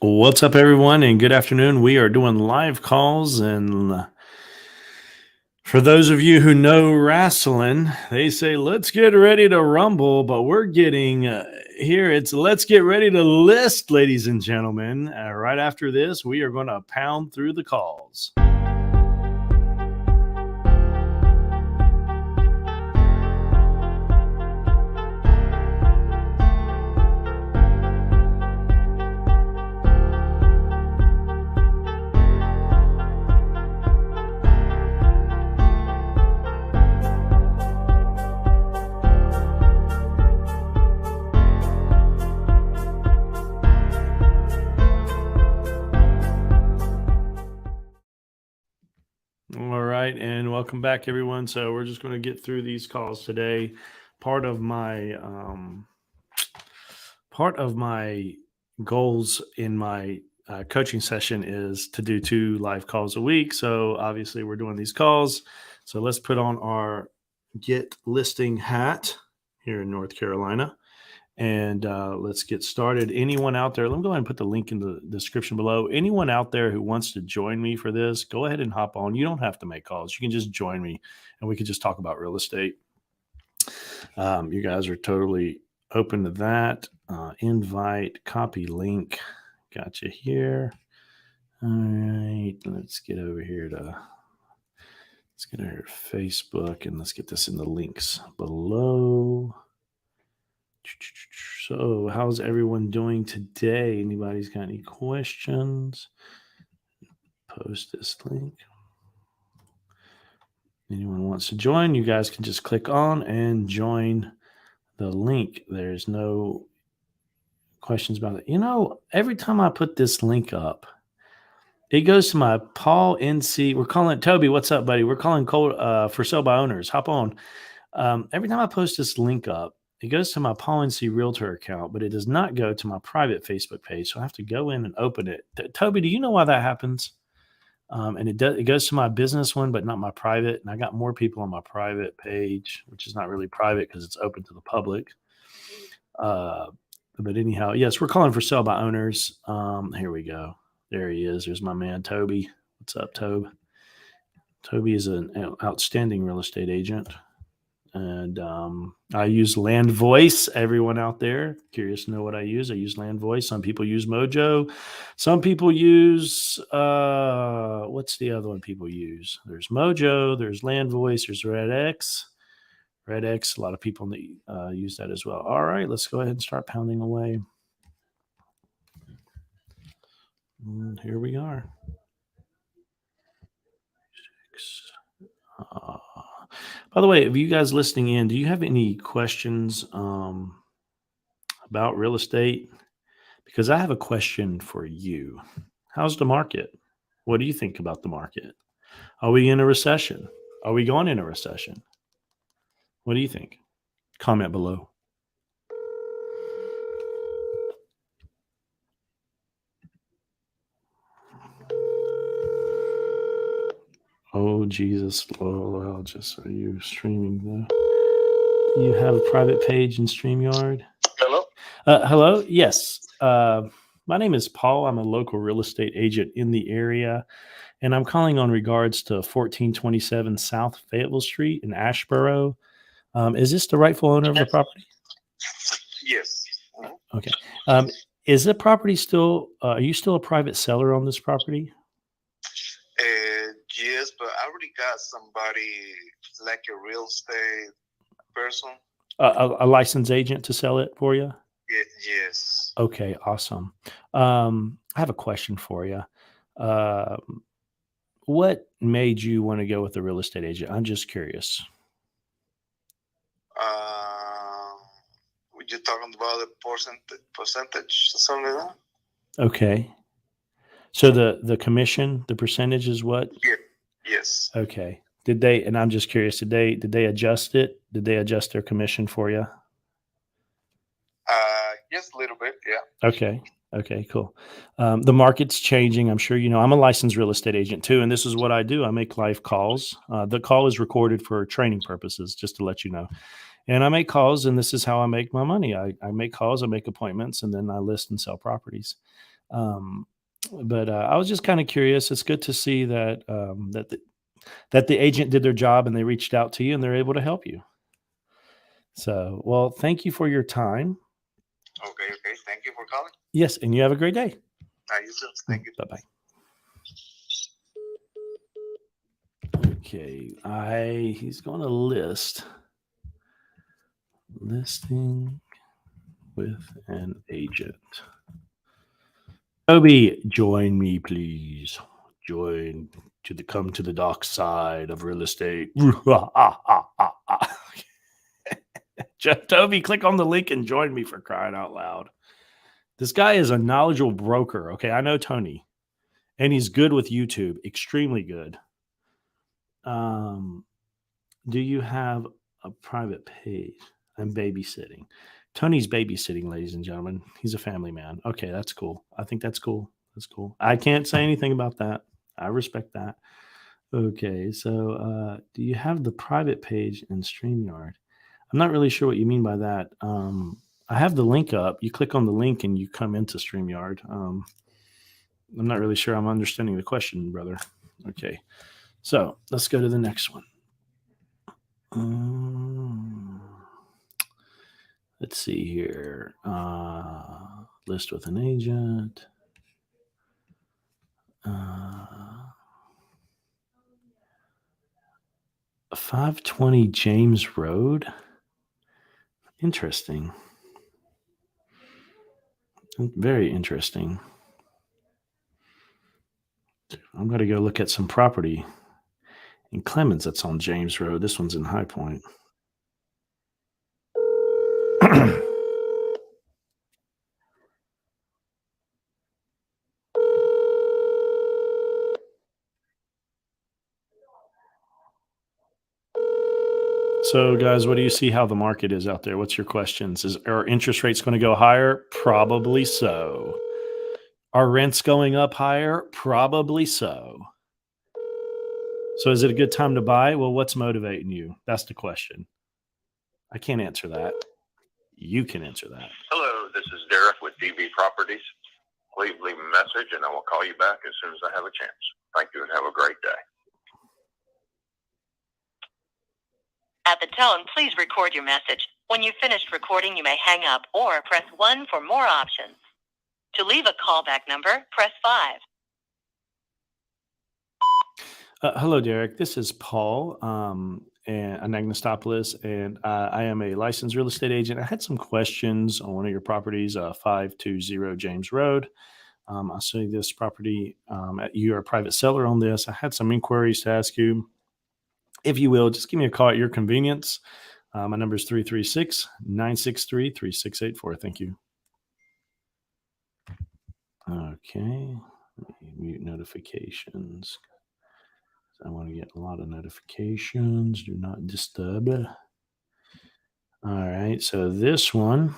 What's up, everyone, and good afternoon. We are doing live calls, and for those of you who know wrestling, they say let's get ready to rumble, but we're getting here. It's let's get ready to list, ladies and gentlemen. Right after this, we are going to pound through the calls. All right, and welcome back, everyone. So we're just going to get through these calls today. Part of my goals in my coaching session is to do 2 live calls a week. So obviously, we're doing these calls. So let's put on our get listing hat here in North Carolina. And let's get started. Anyone out there, let me go ahead and put the link in the description below. Anyone out there who wants to join me for this, go ahead and hop on. You don't have to make calls. You can just join me and we can just talk about real estate. You guys are totally open to that. Invite, copy link. Got you here. All right, let's get over here to Facebook, and let's get this in the links below. So, how's everyone doing today? Anybody's got any questions? Post this link. Anyone wants to join, you guys can just click on and join the link. There's no questions about it. Every time I put this link up, it goes to my Paul NC. We're calling it Toby. What's up, buddy? We're calling for sale by owners. Hop on. Every time I post this link up, it goes to my Paul NC Realtor account, but it does not go to my private Facebook page. So I have to go in and open it. Toby, do you know why that happens? And it goes to my business one, but not my private. And I got more people on my private page, which is not really private because it's open to the public. But anyhow, yes, we're calling for sale by owners. Here we go. There he is. There's my man, Toby. What's up, Toby? Toby is an outstanding real estate agent. And I use Land Voice. Everyone out there curious to know what I use Land Voice. Some people use Mojo. Some people use what's the other one people use? There's Mojo, there's Land Voice, there's RedX. A lot of people use that as well. All right, let's go ahead and start pounding away. And here we are. By the way, if you guys listening in, do you have any questions about real estate? Because I have a question for you. How's the market? What do you think about the market? Are we in a recession? Are we going in a recession? What do you think? Comment below. Oh, Jesus. Well, just are you streaming though? You have a private page in StreamYard? Hello? Hello? Yes. My name is Paul. I'm a local real estate agent in the area, and I'm calling on regards to 1427 South Fayetteville Street in Ashboro. Is this the rightful owner of the property? Yes. Okay. Is the property still, are you still a private seller on this property? Yes, but I already got somebody like a real estate person. A licensed agent to sell it for you? Yes. Okay, awesome. I have a question for you. What made you want to go with a real estate agent? I'm just curious. You're talking about the percentage or something like that? Okay. So the commission, the percentage is what? Yeah. Yes. Okay. Did they, and I'm just curious, did they adjust it? Did they adjust their commission for you? Yes, a little bit. Yeah. Okay, cool. The market's changing. I'm sure you know. I'm a licensed real estate agent too, and this is what I do. I make live calls. The call is recorded for training purposes, just to let you know. And I make calls, and this is how I make my money. I make calls, I make appointments, and then I list and sell properties. But I was just kind of curious. It's good to see that that the agent did their job and they reached out to you and they're able to help you. So, well, thank you for your time. Okay. Thank you for calling. Yes, and you have a great day. You too. Thank you. Bye-bye. Okay, he's going to listing with an agent. Toby, join me, please. Come to the dark side of real estate. Toby, click on the link and join me, for crying out loud. This guy is a knowledgeable broker. Okay, I know Tony, and he's good with YouTube, extremely good. Do you have a private page? I'm babysitting. Tony's babysitting, ladies and gentlemen. He's a family man. Okay, that's cool. I think that's cool. That's cool. I can't say anything about that. I respect that. Okay, so do you have the private page in StreamYard? I'm not really sure what you mean by that. I have the link up. You click on the link and you come into StreamYard. I'm not really sure I'm understanding the question, brother. Okay, so let's go to the next one. Let's see here. List with an agent. 520 James Road. Interesting. Very interesting. I'm going to go look at some property in Clemens that's on James Road. This one's in High Point. So, guys, what do you see how the market is out there? What's your questions? Are interest rates going to go higher? Probably so. Are rents going up higher? Probably so. So is it a good time to buy? Well, what's motivating you? That's the question. I can't answer that. You can answer that. Hello, this is Derek with DB Properties. Please leave a message and I will call you back as soon as I have a chance. Thank you and have a great day. At the tone, please record your message. When you've finished recording, you may hang up or press 1 for more options. To leave a callback number, press 5. Hello, Derek. This is Paul and Anagnostopoulos, and I am a licensed real estate agent. I had some questions on one of your properties, 520 James Road. I see this property. You are a private seller on this. I had some inquiries to ask you. If you will, just give me a call at your convenience. My number is 336-963-3684. Thank you. Okay. Let me mute notifications. I want to get a lot of notifications. Do not disturb. All right. So this one,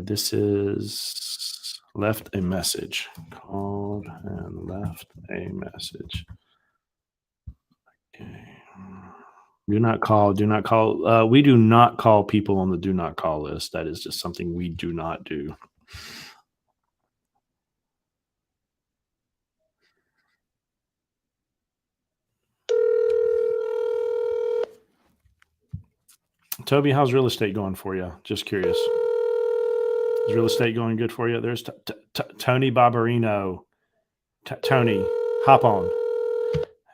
this is left a message. Called and left a message. Okay. Do not call. Do not call. We do not call people on the do not call list. That is just something we do not do. Toby, how's real estate going for you? Just curious. Is real estate going good for you? There's Tony Barbarino. Tony, hop on.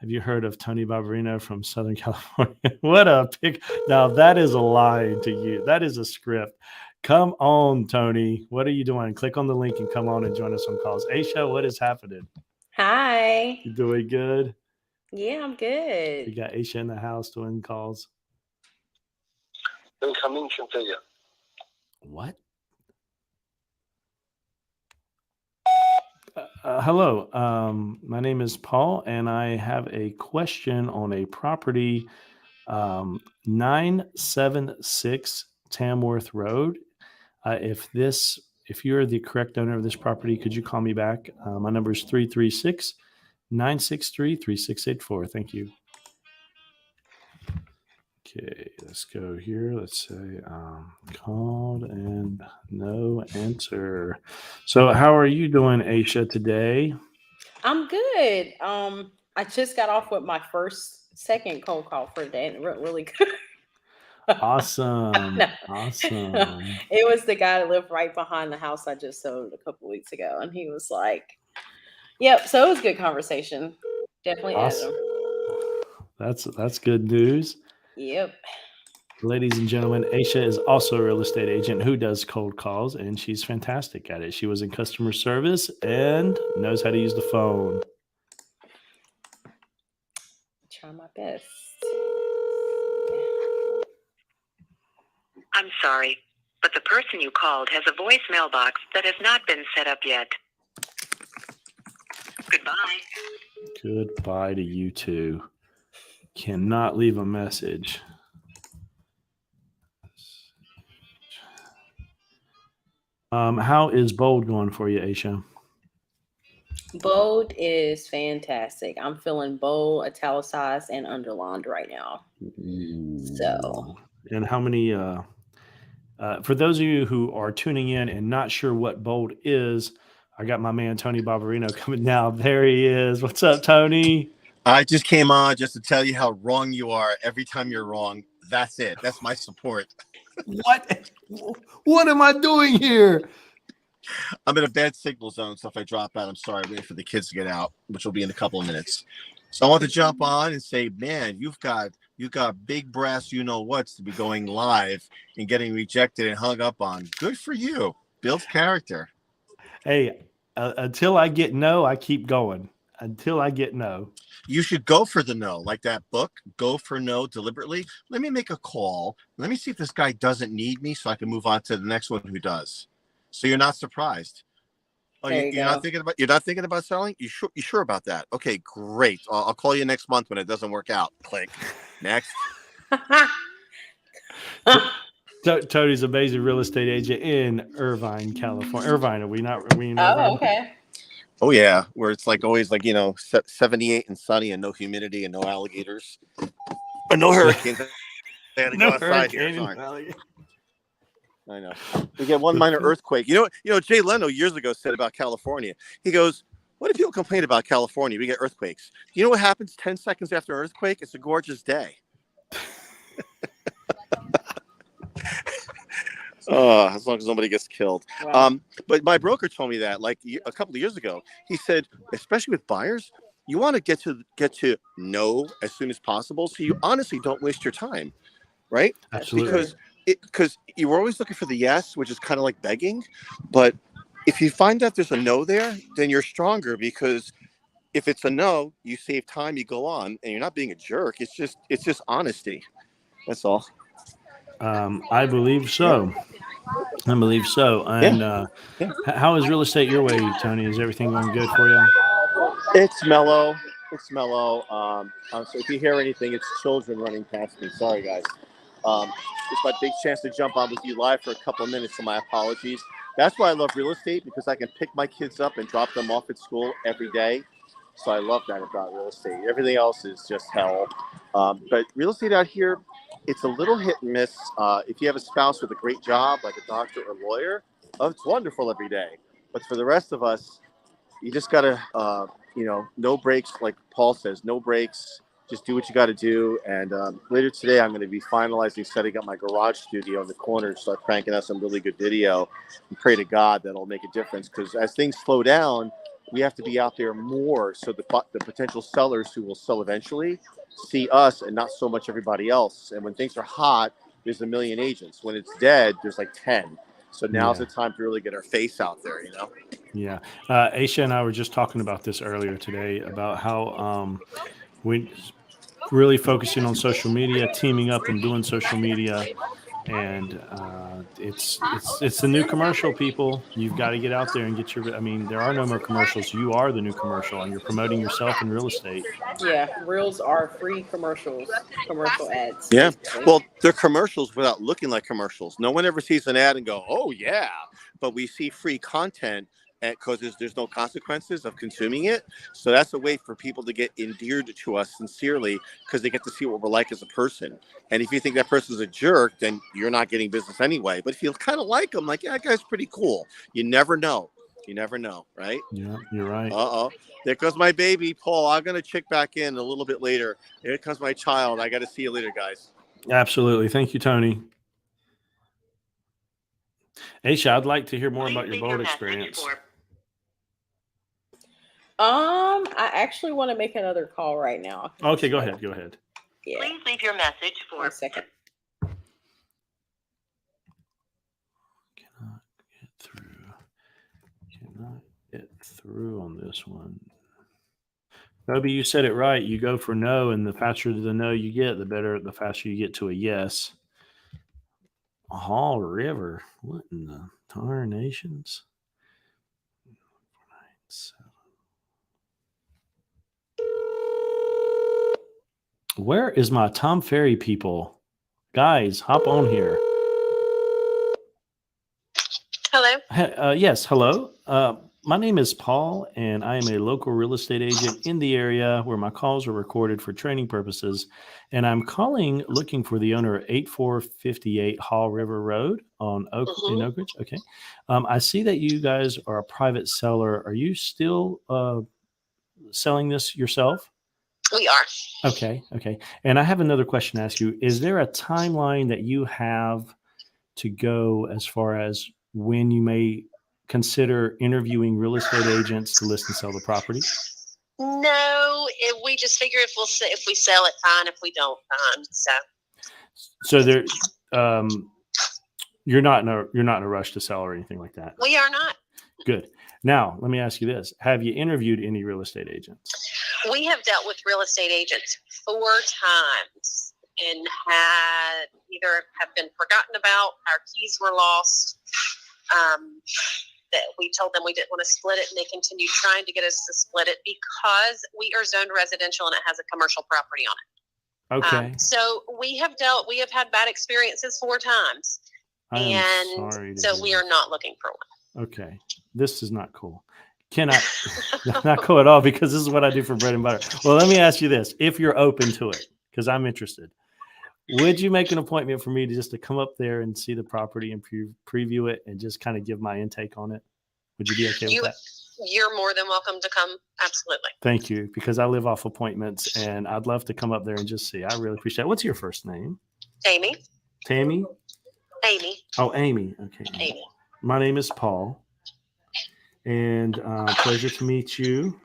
Have you heard of Tony Barbarino from Southern California? What a pick. Now, that is a lie to you. That is a script. Come on, Tony. What are you doing? Click on the link and come on and join us on calls. Aisha, what is happening? Hi. You doing good? Yeah, I'm good. You got Aisha in the house doing calls. Incoming Chantelia. What? Hello. My name is Paul, and I have a question on a property, 976 Tamworth Road. If you're the correct owner of this property, could you call me back? My number is 336-963-3684. Thank you. Okay, let's go here. Let's say called and No answer. So how are you doing, Aisha, today? I'm good. I just got off with my second cold call for the day, and it went really good. Awesome. No. Awesome. It was the guy that lived right behind the house I just sold a couple weeks ago, and he was like, "Yep." So it was a good conversation. Definitely added Awesome. him. That's good news. Yep. Ladies and gentlemen, Aisha is also a real estate agent who does cold calls, and she's fantastic at it. She was in customer service and knows how to use the phone. Try my best. I'm sorry, but the person you called has a voicemail box that has not been set up yet. Goodbye. Goodbye to you two. Cannot leave a message. How is Bold going for you, Aisha? Bold is fantastic. I'm feeling bold, italicized, and underlined right now. So, And how many? For those of you who are tuning in and not sure what Bold is, I got my man Tony Barbarino coming now. There he is. What's up, Tony? I just came on just to tell you how wrong you are every time you're wrong. That's it. That's my support. What am I doing here? I'm in a bad signal zone, so if I drop out, I'm sorry. I'm waiting for the kids to get out, which will be in a couple of minutes. So I want to jump on and say, man, you got big brass, you know what's to be going live and getting rejected and hung up on. Good for you. Builds character. Hey, until I get no, I keep going. Until I get no. You should go for the no, like that book, Go for No Deliberately. Let me make a call. Let me see if this guy doesn't need me so I can move on to the next one who does. So you're not surprised. Oh, you're not thinking about selling? You sure about that? Okay, great. I'll call you next month when it doesn't work out. Click. Next. Tony's amazing real estate agent in Irvine, California. Irvine, are we in Irvine? oh, okay. Oh yeah, where it's like always 78 and sunny and no humidity and no alligators. Or no hurricanes. They had to go outside here. Sorry. I know. We get one minor earthquake. You know, Jay Leno years ago said about California. He goes, "What do people complain about California? We get earthquakes. You know what happens 10 seconds after an earthquake? It's a gorgeous day." Oh, as long as nobody gets killed. Wow. But my broker told me that like a couple of years ago. He said, especially with buyers, you want to get to know as soon as possible, so you honestly don't waste your time, right? Absolutely. Because you were always looking for the yes, which is kind of like begging. But if you find that there's a no there, then you're stronger, because if it's a no, you save time, you go on, and you're not being a jerk. It's just honesty. That's all. I believe so. And how is real estate your way, Tony? Is everything going good for you? It's mellow. So if you hear anything, it's children running past me. Sorry, guys. It's my big chance to jump on with you live for a couple of minutes, so my apologies. That's why I love real estate, because I can pick my kids up and drop them off at school every day. So I love that about real estate. Everything else is just hell. But real estate out here, it's a little hit and miss. If you have a spouse with a great job, like a doctor or lawyer, it's wonderful every day. But for the rest of us, you just got to, no breaks, like Paul says, no breaks. Just do what you got to do. And later today, I'm going to be finalizing setting up my garage studio in the corner, start cranking out some really good video, and pray to God that'll make a difference. Because as things slow down, we have to be out there more, so the potential sellers who will sell eventually see us and not so much everybody else. And when things are hot, there's a million agents. When it's dead, there's like 10. So now's the time to really get our face out there, Yeah. Aisha and I were just talking about this earlier today, about how we really focusing on social media, teaming up and doing social media. And it's the new commercial, people. You've got to get out there and get there are no more commercials. You are the new commercial, and you're promoting yourself in real estate. Yeah, reels are free commercial ads. Yeah. Basically. Well, they're commercials without looking like commercials. No one ever sees an ad and go, "Oh yeah," but we see free content, because there's no consequences of consuming it. So that's a way for people to get endeared to us sincerely, because they get to see what we're like as a person. And if you think that person's a jerk, then you're not getting business anyway. But if you kind of like them, like, yeah, that guy's pretty cool. You never know. You never know, right? Yeah, you're right. Uh-oh. There goes my baby, Paul. I'm going to check back in a little bit later. Here comes my child. I got to see you later, guys. Absolutely. Thank you, Tony. Aisha, I'd like to hear more Please about your leave boat message experience. for- I actually want to make another call right now. Okay, go ahead. Go ahead. Yeah. Please leave your message for 1 second. Cannot get through. Cannot get through on this one. Toby, you said it right. You go for no, and the faster the no you get, the faster you get to a yes. Hall River. What in the tarnations? Where is my Tom Ferry people? Guys, hop on here. Hello. Yes, hello. My name is Paul, and I am a local real estate agent in the area where my calls are recorded for training purposes. And I'm calling looking for the owner of 8458 Hall River Road in Oak Ridge. Okay. I see that you guys are a private seller. Are you still selling this yourself? We are. Okay. Okay. And I have another question to ask you. Is there a timeline that you have to go as far as when you may consider interviewing real estate agents to list and sell the property? No, we just figure if we sell it, fine. If we don't, fine. So there, you're not in a rush to sell or anything like that. We are not. Good. Now, let me ask you this: have you interviewed any real estate agents? We have dealt with real estate agents 4 times and had either have been forgotten about, our keys were lost. That we told them we didn't want to split it, and they continued trying to get us to split it because we are zoned residential and it has a commercial property on it. Okay. So we have had bad experiences 4 times, I am and sorry to so hear we that. are not looking for one. Okay. This is not cool. Cannot not cool at all, because this is what I do for bread and butter. Well, let me ask you this: if you're open to it, because I'm interested, would you make an appointment for me to come up there and see the property and preview it and just kind of give my intake on it? Would you be okay with that? You're more than welcome to come. Absolutely. Thank you, because I live off appointments and I'd love to come up there and just see. I really appreciate it. What's your first name? Amy. Tammy? Amy. Oh, Amy. Okay. Amy. My name is Paul, and pleasure to meet you.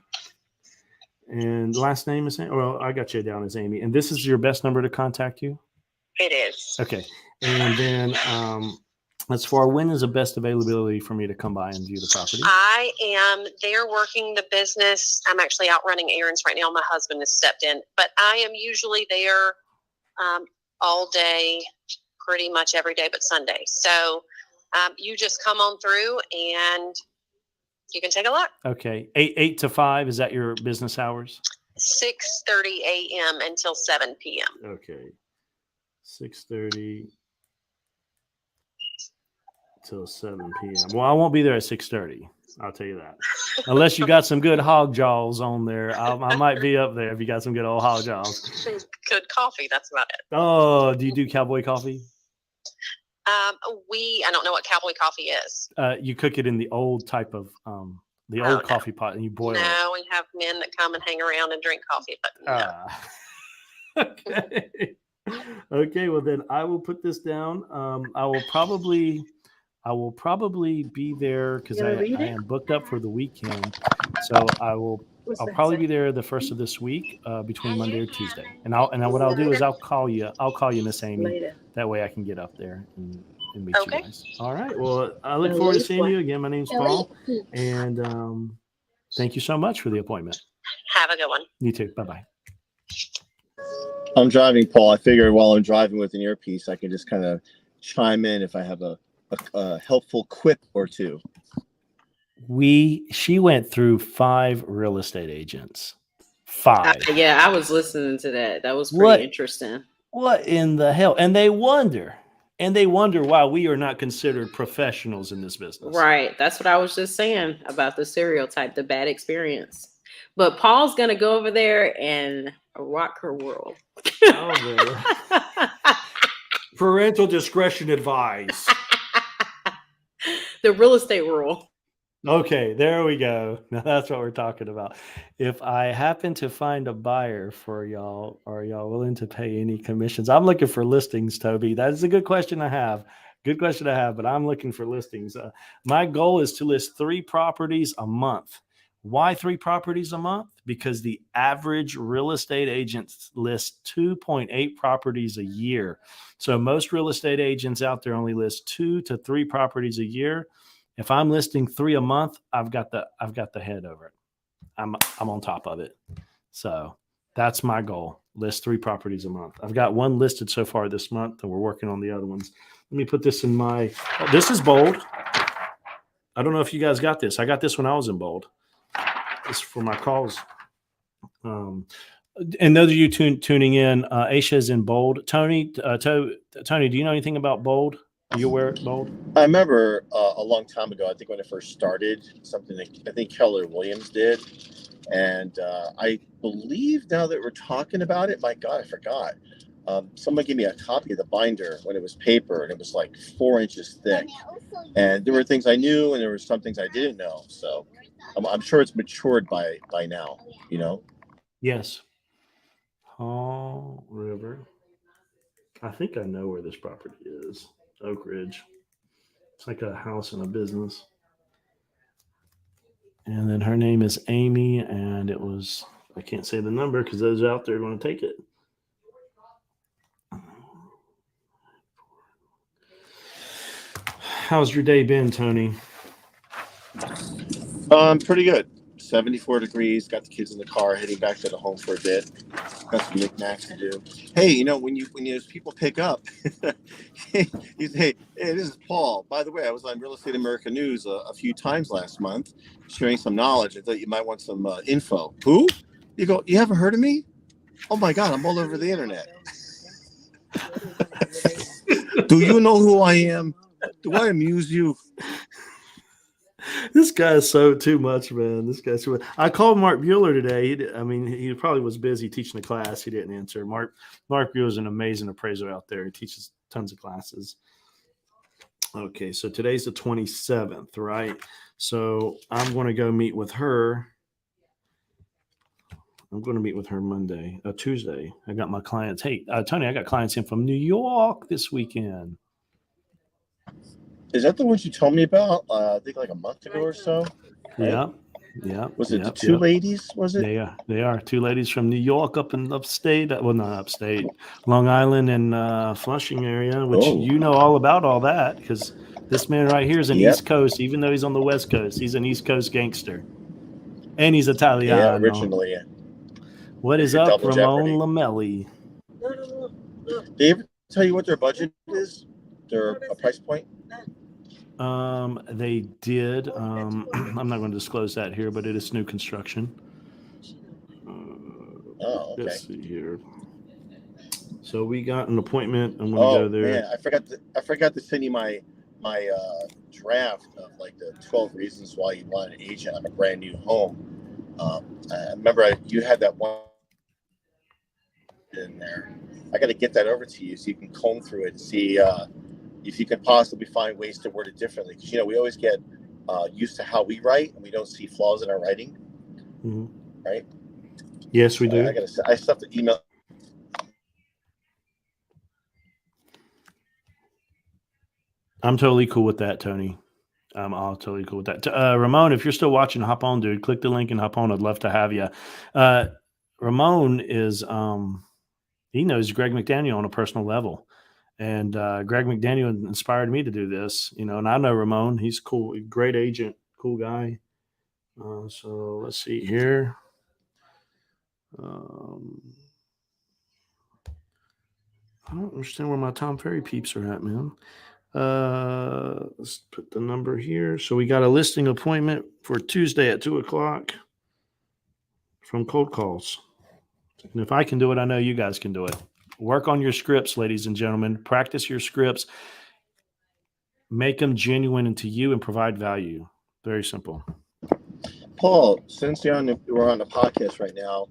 And last name is, well, I got you down as Amy. And this is your best number to contact you? It is. Okay. And then as far, when is the best availability for me to come by and view the property? I am there working the business. I'm actually out running errands right now. My husband has stepped in, but I am usually there all day, pretty much every day but Sunday. So you just come on through and you can take a look. Okay. 8 to 5, is that your business hours? 6:30 a.m. until 7 p.m. Okay. 6:30 till 7 p.m. Well, I won't be there at 6:30. I'll tell you that. Unless you got some good hog jaws on there, I might be up there if you got some good old hog jaws. Good coffee. That's about it. Oh, do you do cowboy coffee? I don't know what cowboy coffee is. You cook it in the old type of the Oh, old no. coffee pot, and you boil it. No, we have men that come and hang around and drink coffee, but no. Okay. Okay. Well, then I will put this down. I will probably be there because I am booked up for the weekend. So I'll probably be there the first of this week, between Monday or Tuesday. And what I'll do is I'll call you, Miss Amy. That way I can get up there and meet Okay. you guys. All right. Well, I look forward to seeing you again. My name's Paul, and thank you so much for the appointment. Have a good one. You too. Bye-bye. I'm driving, Paul. I figured while I'm driving with an earpiece, I can just kind of chime in if I have a helpful quip or two. She went through 5 real estate agents. 5. Yeah, I was listening to that. That was pretty What? interesting. What in the hell? And they wonder And they wonder why we are not considered professionals in this business. Right. That's what I was just saying about the stereotype, the bad experience. But Paul's gonna go over there and rock her world. Oh, parental discretion advised. The real estate world. Okay, there we go. Now that's what we're talking about. If I happen to find a buyer for y'all, are y'all willing to pay any commissions? I'm looking for listings, Toby. That is a good question I have. Good question to have, but I'm looking for listings. My goal is to list 3 properties a month. Why 3 properties a month? Because the average real estate agents list 2.8 properties a year. So most real estate agents out there only list 2 to 3 properties a year. If I'm listing 3 a month, I've got the head over it. I'm on top of it. So that's my goal. List 3 properties a month. I've got 1 listed so far this month, and we're working on the other ones. Let me put this in my. This is bold. I don't know if you guys got this. I got this when I was in bold. This is for my calls. And those of you tuning in, Aisha is in bold. Tony, Tony, do you know anything about bold? Are you aware of bold? I remember a long time ago, I think when it first started, something that I think Keller Williams did. And I believe now that we're talking about it, my God, I forgot. Someone gave me a copy of the binder when it was paper, and it was like 4 inches thick. And there were things I knew, and there were some things I didn't know. So I'm sure it's matured by now, you know? Yes. Hall River. I think I know where this property is. Oak Ridge. It's like a house and a business. And then her name is Amy, and it was, I can't say the number because those out there are going to take it. How's your day been, Tony? Pretty good. 74 degrees. Got the kids in the car, heading back to the home for a bit. Got some knickknacks to do. Hey, you know, when those people pick up, you say, "Hey, this is Paul. By the way, I was on Real Estate America News a few times last month, sharing some knowledge. I thought you might want some info." Who? You go, "You haven't heard of me? Oh my God, I'm all over the internet." Do you know who I am? Do I amuse you? This guy is so too much, man. This guy's too much. I called Mark Bueller today. He probably was busy teaching a class. He didn't answer. Mark Bueller is an amazing appraiser out there. He teaches tons of classes. Okay, so today's the 27th, right? So I'm going to go meet with her. I'm going to meet with her Tuesday. I got my clients. Hey, Tony, I got clients in from New York this weekend. Is that the ones you told me about? I think like a month ago or so. Right? Yeah. Was it the 2 ladies? Was it? They are 2 ladies from New York, up in upstate. Well, not upstate, Long Island and Flushing area, which you know all about all that because this man right here is an East Coast, even though he's on the West Coast. He's an East Coast gangster, and he's Italiano. Yeah, originally. What is up, Ramon Lamelli? Did they ever tell you what their budget is? Their price point? They did. I'm not going to disclose that here, but it is new construction. Okay. Let's see here. So we got an appointment. I'm going to go there. Man, I forgot to send you my draft of like the 12 reasons why you want an agent on a brand new home. I remember you had that one in there. I got to get that over to you so you can comb through it and see if you can possibly find ways to word it differently. Because, you know, we always get used to how we write and we don't see flaws in our writing. Mm-hmm. Right? Yes, we do. I still have to email. I'm totally cool with that, Tony. I'm all totally cool with that. Ramon, if you're still watching, hop on, dude. Click the link and hop on. I'd love to have you. Ramon is, he knows Greg McDaniel on a personal level. And Greg McDaniel inspired me to do this, you know, and I know Ramon. He's cool, great agent, cool guy. So let's see here. I don't understand where my Tom Ferry peeps are at, man. Let's put the number here. So we got a listing appointment for Tuesday at 2:00 from Cold Calls. And if I can do it, I know you guys can do it. Work on your scripts, ladies and gentlemen. Practice your scripts. Make them genuine into you and provide value. Very simple. Paul, since we're on the podcast right now,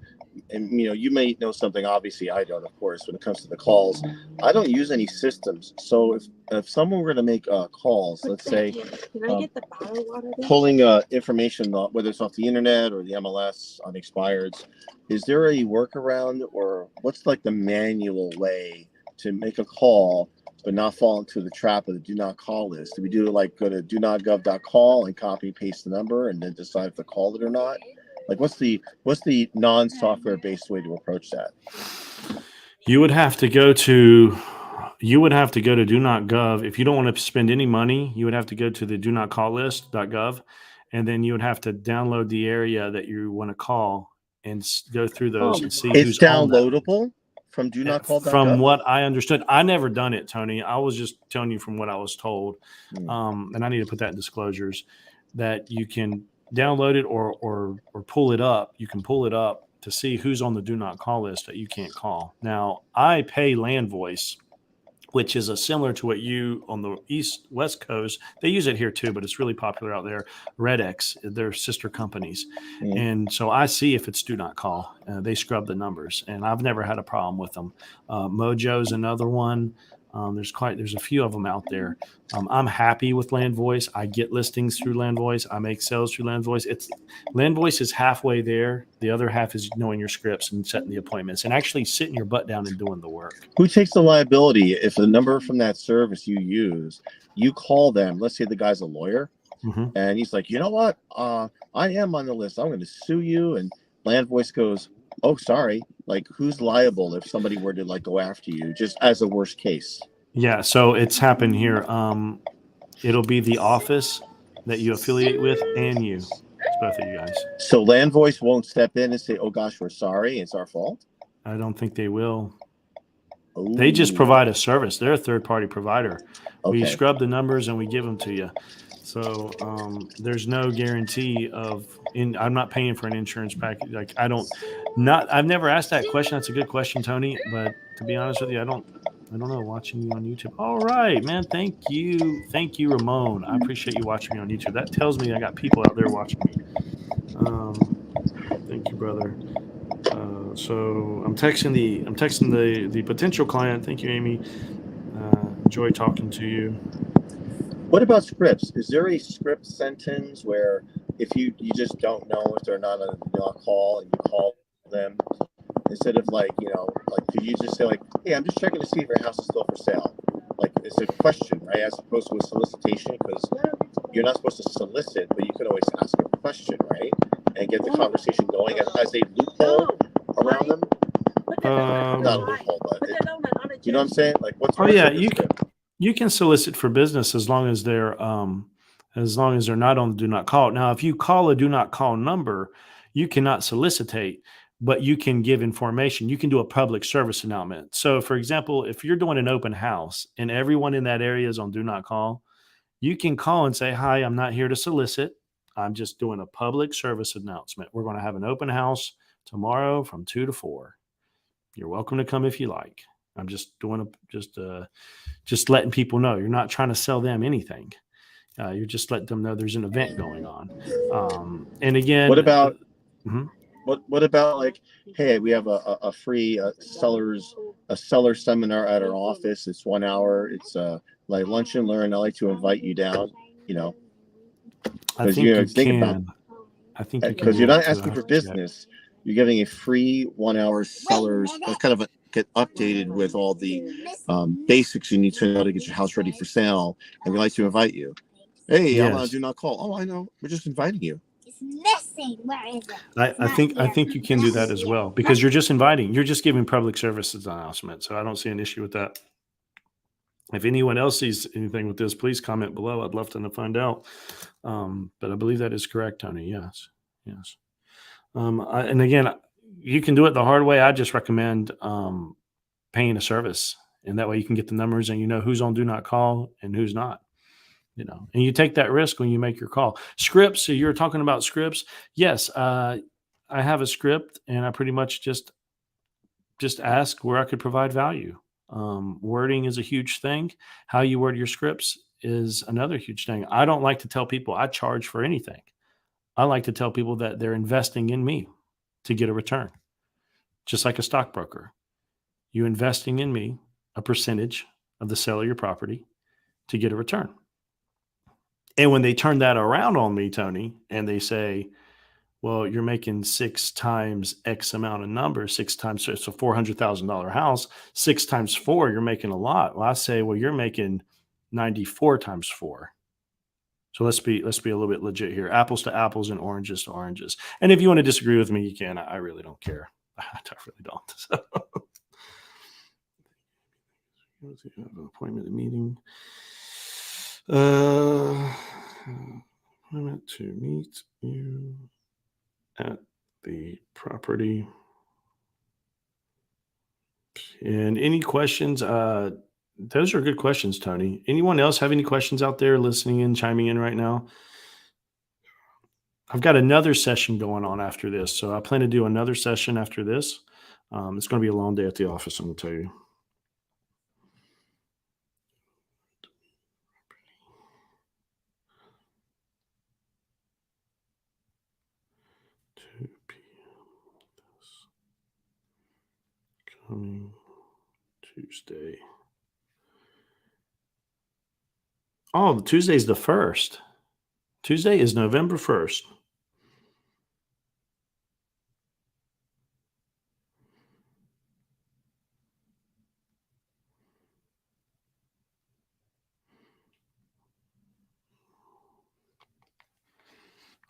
and you may know something. Obviously, I don't, of course, when it comes to the calls. I don't use any systems. So if someone were to make calls, let's say, Can I get the bottled water? pulling information, whether it's off the internet or the MLS on expireds, is there a workaround, or what's like the manual way to make a call but not fall into the trap of the do not call list? Do we do like go to do-not-gov.call and copy and paste the number and then decide if to call it or not? Like what's the non-software based way to approach that? You would have to go to do-not-gov. If you don't want to spend any money, you would have to go to the do-not-call-list.gov, and then you would have to download the area that you want to call and go through those and see It's who's on that. downloadable from do-not-call.gov? From what I understood, I never done it, Tony. I was just telling you from what I was told. And I need to put that in disclosures, that you can download it or pull it up. You can pull it up to see who's on the do not call list that you can't call. Now, I pay LandVoice, which is similar to what you on the West Coast. They use it here too, but it's really popular out there. RedX, they're sister companies. And so I see if it's do not call. They scrub the numbers, and I've never had a problem with them. Mojo's another one. There's a few of them out there. I'm happy with LandVoice. I get listings through LandVoice. I make sales through LandVoice. LandVoice is halfway there. The other half is knowing your scripts and setting the appointments and actually sitting your butt down and doing the work. Who takes the liability if the number from that service you use, you call them? Let's say the guy's a lawyer, and he's like, you know what? I am on the list. I'm going to sue you. And LandVoice goes, oh, sorry. Like, who's liable if somebody were to like go after you, just as a worst case? Yeah, so it's happened here. It'll be the office that you affiliate with and you. It's both of you guys. So LandVoice won't step in and say, oh gosh, we're sorry, it's our fault? I don't think they will. Ooh. They just provide a service. They're a third-party provider. We Okay. scrub the numbers and we give them to you. So there's no guarantee I'm not paying for an insurance package. Like I've never asked that question. That's a good question, Tony. But to be honest with you, I don't know. Watching you on YouTube. All right, man. Thank you, Ramon. I appreciate you watching me on YouTube. That tells me I got people out there watching me. Thank you, brother. So I'm texting the potential client. Thank you, Amy. Enjoy talking to you. What about scripts? Is there a script sentence where if you just don't know if they're not on a call and you call them, instead of like could you just say like, hey, I'm just checking to see if your house is still for sale? Like it's a question, right? As opposed to a solicitation, because you're not supposed to solicit, but you can always ask a question, right? And get the conversation going as a loophole around them. Not a loophole, but you know what I'm saying? Like what's you can solicit for business as long as they're not on the do not call. Now, if you call a do not call number, you cannot solicitate, but you can give information. You can do a public service announcement. So, for example, if you're doing an open house and everyone in that area is on do not call, you can call and say, hi, I'm not here to solicit. I'm just doing a public service announcement. We're going to have an open house tomorrow from 2 to 4. You're welcome to come if you like. I'm just doing just letting people know. You're not trying to sell them anything. You're just letting them know there's an event going on. And again, what about what about like, hey, we have a free seller seminar at our office. It's 1 hour. It's like lunch and learn. I like to invite you down. I think you can. I think because you're not asking for business. You're giving a free 1 hour sellers. That's kind of get updated with all the basics you need to know to get your house ready for sale. And we like to invite you. Hey, Yes. I'm on do not call. Oh, I know. We're just inviting you. It's missing. Where is it? I think you can do that as well, because you're just inviting. You're just giving public services announcement. So I don't see an issue with that. If anyone else sees anything with this, please comment below. I'd love to find out. But I believe that is correct, Tony. Yes. And again, you can do it the hard way. I just recommend paying a service, and that way you can get the numbers and you know who's on do not call and who's not. And you take that risk when you make your call. Scripts. So you're talking about scripts. Yes, I have a script, and I pretty much just just ask where I could provide value. Wording is a huge thing. How you word your scripts is another huge thing. I don't like to tell people I charge for anything. I like to tell people that they're investing in me to get a return, just like a stockbroker. You're investing in me a percentage of the sale of your property to get a return. And when they turn that around on me, Tony, and they say, well, you're making 6 times X amount of numbers, 6 times, so it's a $400,000 house, 6 times 4, you're making a lot. Well, I say, well, you're making 94 times 4. So let's be a little bit legit here. Apples to apples and oranges to oranges. And if you want to disagree with me, you can. I really don't care. I really don't. So. Appointment meeting. Appointment to meet you at the property. And any questions? Those are good questions, Tony. Anyone else have any questions out there listening in, chiming in right now? I've got another session going on after this. So I plan to do another session after this. It's going to be a long day at the office, I'm going to tell you. Coming Tuesday. Oh, Tuesday's the 1st. Tuesday is November 1st.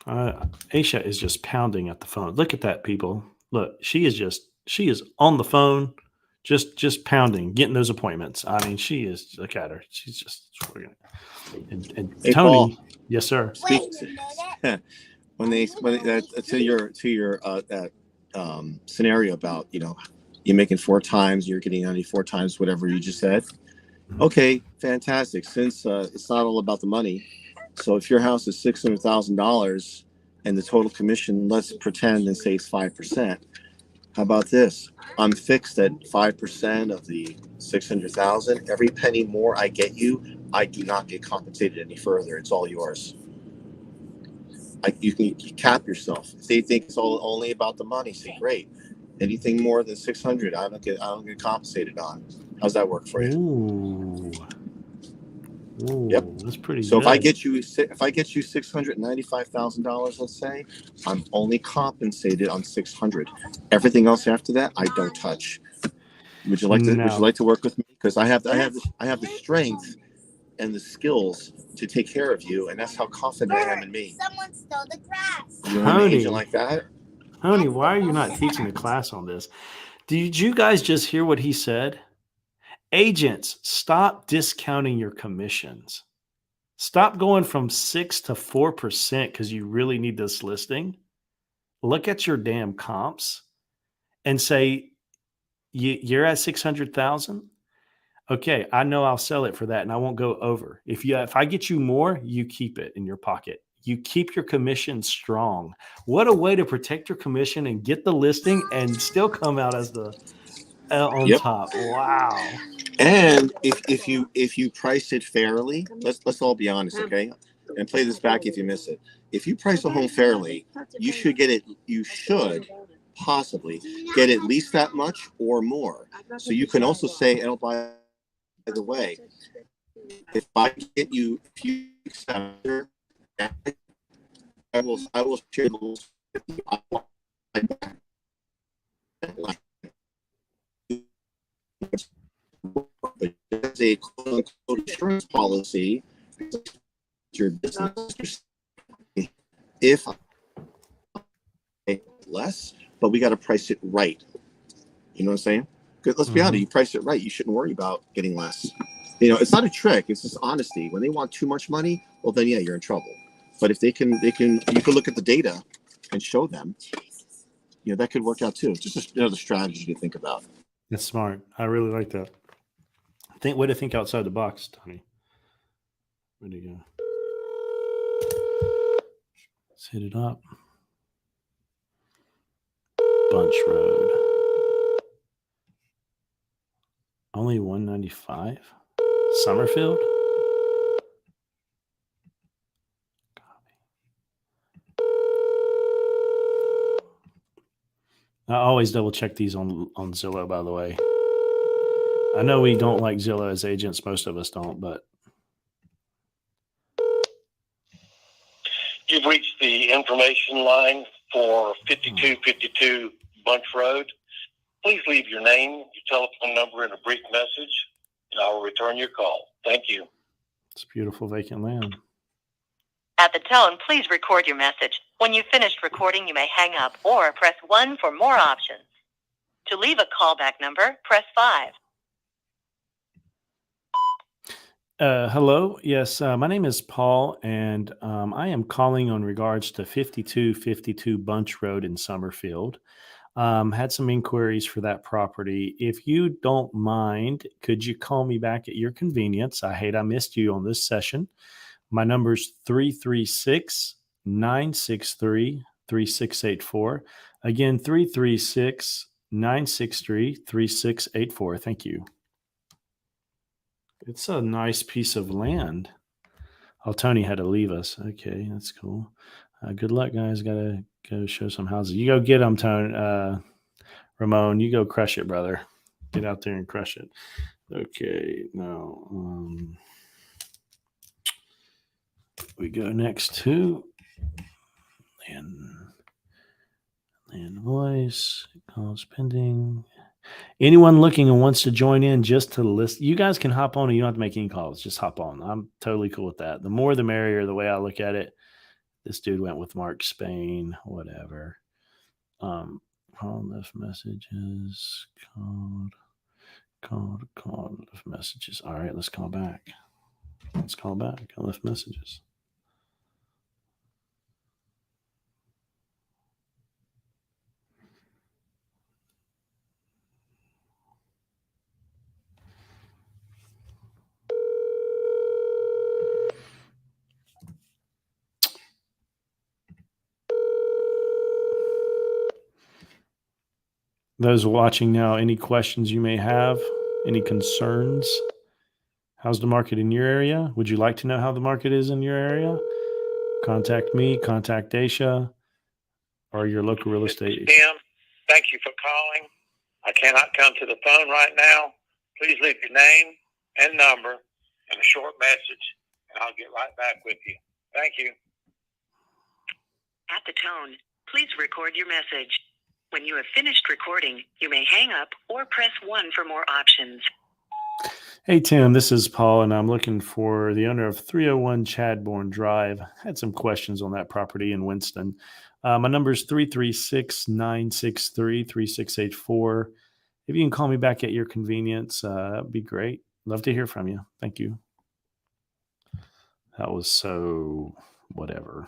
Aisha is just pounding at the phone. Look at that, people. Look, she is on the phone, just pounding, getting those appointments. I mean, she is, look at her. She's just, and Hey, Tony, Paul. yes, sir. Speak when they to your scenario about, you're making 4 times, you're getting 94 times whatever you just said. Okay, fantastic. Since it's not all about the money, so if your house is $600,000 and the total commission, let's pretend and say it's 5%. How about this? I'm fixed at 5% of the 600,000. Every penny more I get you, I do not get compensated any further. It's all yours. You cap yourself. If they think it's all only about the money, say great. Anything more than 600, I don't get compensated on. How's that work for you? Ooh, Yep. That's pretty So good. if I get you $695,000, let's say, I'm only compensated on 600. Everything else after that, I don't touch. Would you like to work with me? Because I have the strength and the skills to take care of you, and that's how confident I am in me. Someone stole the grass. You want an agent like that? Honey, why are you not teaching a class on this? Did you guys just hear what he said? Agents, stop discounting your commissions. Stop going from 6 to 4% because you really need this listing. Look at your damn comps and say, you're at 600,000. Okay, I know I'll sell it for that and I won't go over. If I get you more, you keep it in your pocket. You keep your commission strong. What a way to protect your commission and get the listing and still come out as the on top. Wow. And if you price it fairly, let's all be honest, okay? And play this back if you miss it. If you price a home fairly, you should possibly get at least that much or more. So you can also say, and by the way, if you accept it, I will share the rules with you. But as a quote unquote insurance policy, your business, if less, but we got to price it right. You know what I'm saying? Because let's be honest, you price it right, you shouldn't worry about getting less. It's not a trick. It's just honesty. When they want too much money, well, then yeah, you're in trouble. But if you can look at the data and show them, that could work out too. It's just another strategy to think about. That's smart. I really like that. Way to think outside the box, Tony. Where'd he go? Let's hit it up. Bunch Road. only 195. Summerfield. I always double check these on Zillow, by the way. I know we don't like Zillow as agents. Most of us don't, but You've reached the information line for 5252 Bunch Road. Please leave your name, your telephone number, and a brief message, and I will return your call. Thank you. it's beautiful vacant land. At the tone, please record your message. When you've finished recording, you may hang up or press 1 for more options. To leave a callback number, press 5. Hello. Yes, my name is Paul, and I am calling on regards to 5252 Bunch Road in Summerfield. Had some inquiries for that property. If you don't mind, could you call me back at your convenience? I hate I missed you on this session. My number's 336 963 3684. Again, 336 963 3684. Thank you. It's a nice piece of land. Oh, Tony had to leave us. Okay, that's cool. Good luck, guys. Got to go show some houses. You go get them, Tony. Ramon, you go crush it, brother. Get out there and crush it. Okay, now we go next to land voice, calls pending. Anyone looking and wants to join in just to listen, you guys can hop on and you don't have to make any calls. Just hop on. I'm totally cool with that. The more the merrier, the way I look at it. This dude went with Mark Spain, whatever. Call left messages, called left messages. All right, let's call back. Let's call back. I left messages. Those watching now, any questions you may have, any concerns? How's the market in your area? Would you like to know how the market is in your area? Contact me, contact Daisha, or your local real estate agent. Tim, thank you for calling. I cannot come to the phone right now. Please leave your name and number and a short message, and I'll get right back with you. Thank you. At the tone, please record your message. When you have finished recording, you may hang up or press 1 for more options. Hey, Tim, this is Paul, and I'm looking for the owner of 301 Chadbourne Drive. Had some questions on that property in Winston. My number is 336 963 3684. If you can call me back at your convenience, that'd be great. Love to hear from you. Thank you. That was so whatever.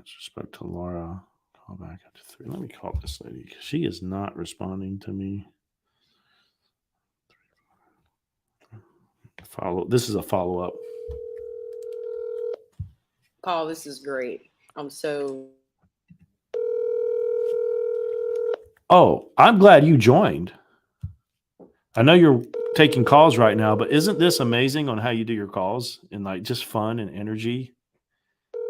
Just spoke to Laura. Call back after 3. Let me call this lady because she is not responding to me. This is a follow-up. Paul, this is great. I'm so. Oh, I'm glad you joined. I know you're taking calls right now, but isn't this amazing on how you do your calls and like just fun and energy?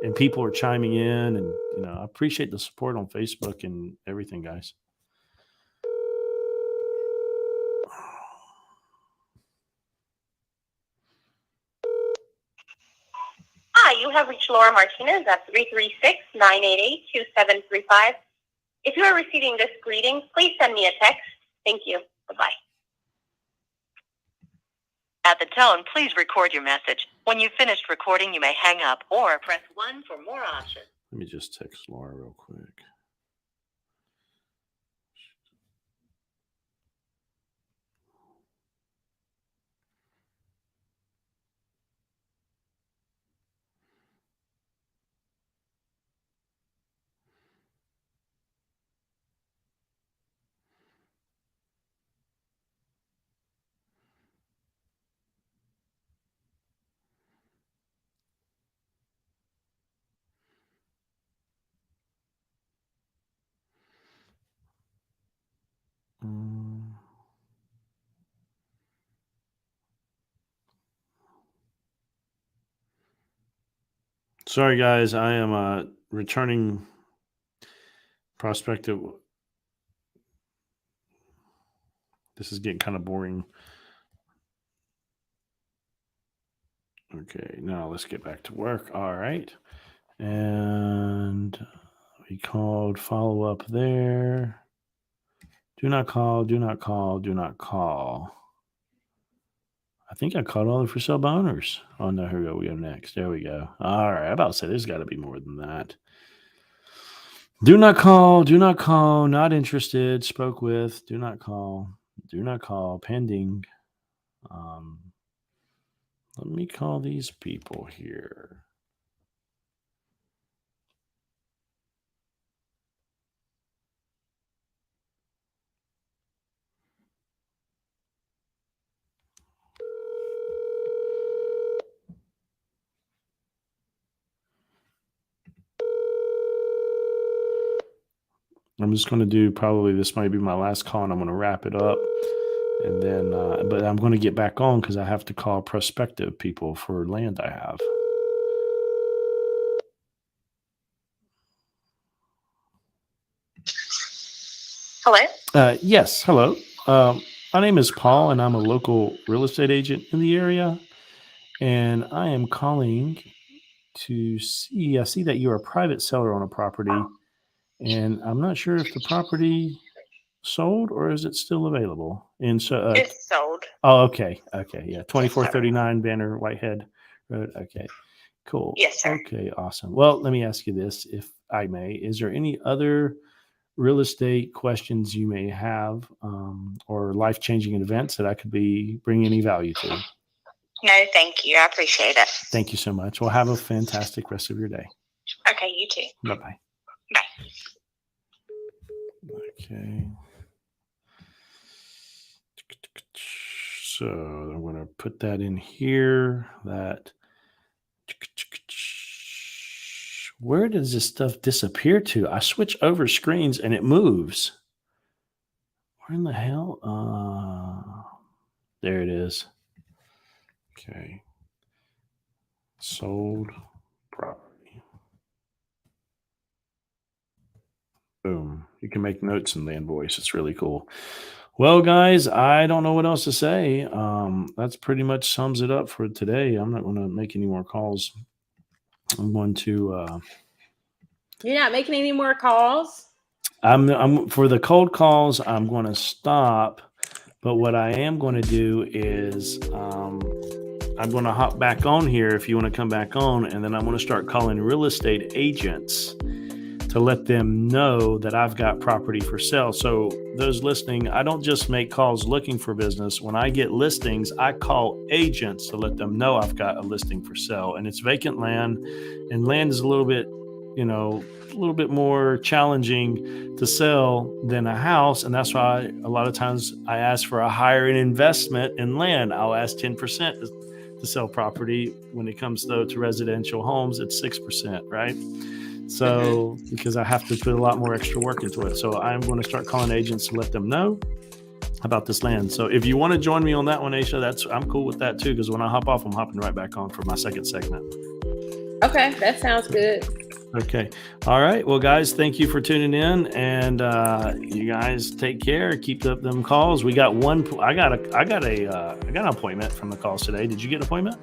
And people are chiming in, and I appreciate the support on Facebook and everything, guys. Hi, you have reached Laura Martinez at 336-988-2735. If you are receiving this greeting, please send me a text. Thank you. Bye-bye. At the tone, please record your message. When you've finished recording, you may hang up or press 1 for more options. Let me just text Laura real quick. Sorry, guys. I am returning prospective. This is getting kind of boring. Okay, now let's get back to work. All right. And we called follow up there. Do not call, do not call, do not call. I think I called all the for sale by owners. Oh, no, here we go. We go next. There we go. All right. I'm about to say there's got to be more than that. Do not call, not interested, spoke with, do not call, pending. Let me call these people here. I'm just going to do probably this might be my last call and I'm going to wrap it up. And then, but I'm going to get back on because I have to call prospective people for land I have. Hello? Yes. Hello. My name is Paul and I'm a local real estate agent in the area. And I am calling to see, I see that you're a private seller on a property. And I'm not sure if the property sold or is it still available? And so It's sold. oh, okay. Okay. Yeah. 2439 Banner Whitehead Road. Okay. Cool. Yes, sir. Okay. Awesome. Well, let me ask you this, if I may. Is there any other real estate questions you may have or life-changing events that I could be bringing any value to? No, thank you. I appreciate it. Thank you so much. Well, have a fantastic rest of your day. Okay, you too. Bye-bye. Bye. Okay. So I'm going to put that in here. That where does this stuff disappear to? I switch over screens and it moves. Where in the hell? There it is. Okay. Sold property. Boom. You can make notes in Land Voice. It's really cool. Well, guys, I don't know what else to say. That's pretty much sums it up for today. I'm not going to make any more calls. I'm going to. You're not making any more calls? I'm for the cold calls. I'm going to stop. But what I am going to do is I'm going to hop back on here if you want to come back on, and then I'm going to start calling real estate agents to let them know that I've got property for sale. So those listening, I don't just make calls looking for business. When I get listings, I call agents to let them know I've got a listing for sale, and it's vacant land, and land is a little bit more challenging to sell than a house. And that's why a lot of times I ask for a higher investment in land. I'll ask 10% to sell property. When it comes though to residential homes, it's 6%, right? So because I have to put a lot more extra work into it. So I'm going to start calling agents to let them know about this land. So if you want to join me on that one, Aisha, I'm cool with that too. Because when I hop off, I'm hopping right back on for my second segment. Okay, that sounds good. Okay. All right. Well, guys, thank you for tuning in, and you guys take care. Keep up them calls. We got one. I got an appointment from the calls today. Did you get an appointment?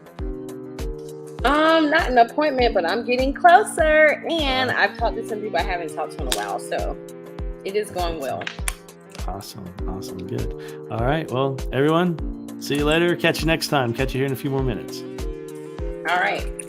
Not an appointment, but I'm getting closer, and I've talked to some people I haven't talked to in a while, so it is going well. Awesome. Good. All right. Well, everyone, see you later. Catch you next time. Catch you here in a few more minutes. All right.